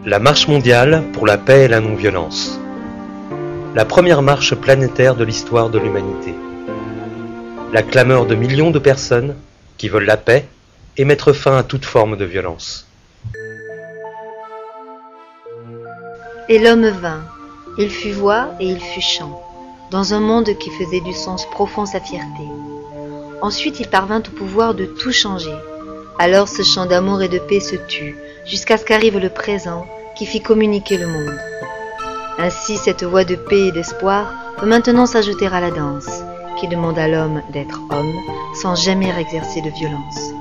La marche mondiale pour la paix et la non-violence. La première marche planétaire de l'histoire de l'humanité. La clameur de millions de personnes qui veulent la paix et mettre fin à toute forme de violence. Et l'homme vint, il fut voix et il fut chant, dans un monde qui faisait du sens profond sa fierté. Ensuite il parvint au pouvoir de tout changer. Alors ce chant d'amour et de paix se tut, jusqu'à ce qu'arrive le présent, qui fit communiquer le monde. Ainsi cette voix de paix et d'espoir peut maintenant s'ajouter à la danse, qui demande à l'homme d'être homme, sans jamais exercer de violence.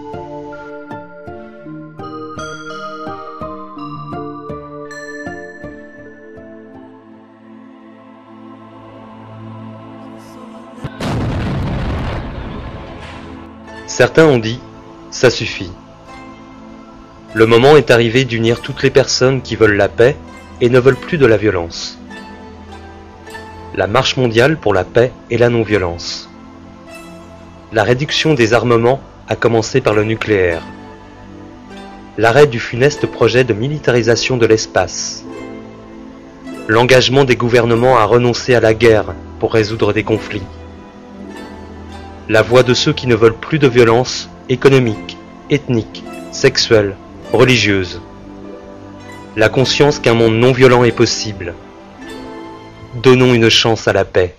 Certains ont dit, ça suffit. Le moment est arrivé d'unir toutes les personnes qui veulent la paix et ne veulent plus de la violence. La marche mondiale pour la paix et la non-violence. La réduction des armements a commencé par le nucléaire. L'arrêt du funeste projet de militarisation de l'espace. L'engagement des gouvernements à renoncer à la guerre pour résoudre des conflits. La voix de ceux qui ne veulent plus de violence économique, ethnique, sexuelle, religieuse. La conscience qu'un monde non violent est possible. Donnons une chance à la paix.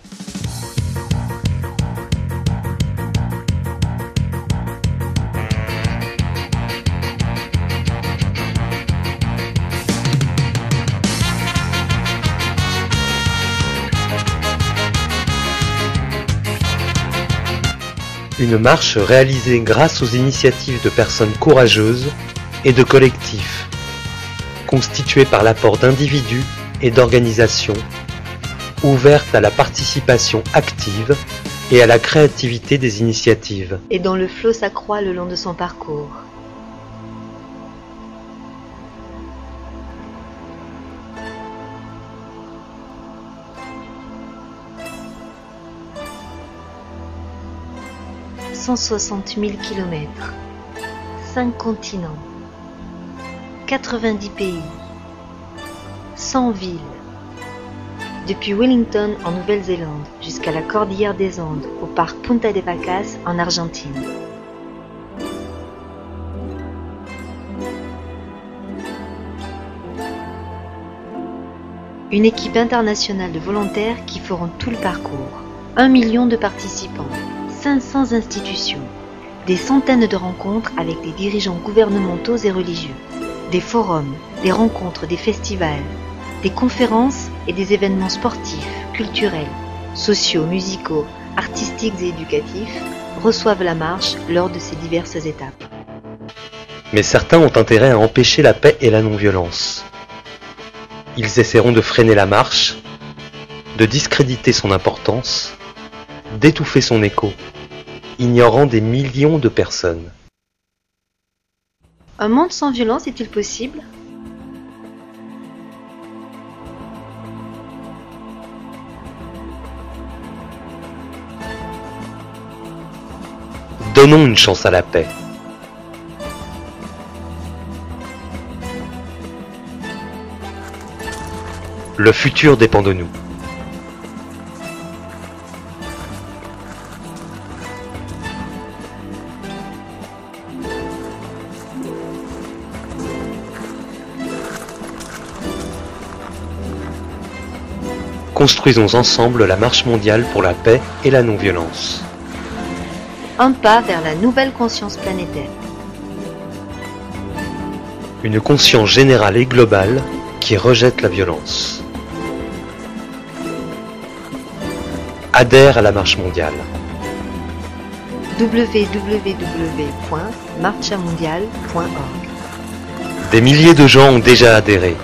Une marche réalisée grâce aux initiatives de personnes courageuses et de collectifs, constitués par l'apport d'individus et d'organisations, ouvertes à la participation active et à la créativité des initiatives. Et dont le flot s'accroît le long de son parcours. « 160 000 kilomètres, 5 continents, 90 pays, 100 villes, depuis Wellington en Nouvelle-Zélande jusqu'à la Cordillère des Andes au parc Punta de Vacas en Argentine. Une équipe internationale de volontaires qui feront tout le parcours. 1 million de participants, 500 institutions, des centaines de rencontres avec des dirigeants gouvernementaux et religieux, des forums, des rencontres, des festivals, des conférences et des événements sportifs, culturels, sociaux, musicaux, artistiques et éducatifs reçoivent la marche lors de ces diverses étapes. Mais certains ont intérêt à empêcher la paix et la non-violence. Ils essaieront de freiner la marche, de discréditer son importance, d'étouffer son écho, ignorant des millions de personnes. Un monde sans violence est-il possible ? Donnons une chance à la paix. Le futur dépend de nous. Construisons ensemble la marche mondiale pour la paix et la non-violence. Un pas vers la nouvelle conscience planétaire. Une conscience générale et globale qui rejette la violence. Adhère à la marche mondiale. www.marchamondiale.org. Des milliers de gens ont déjà adhéré.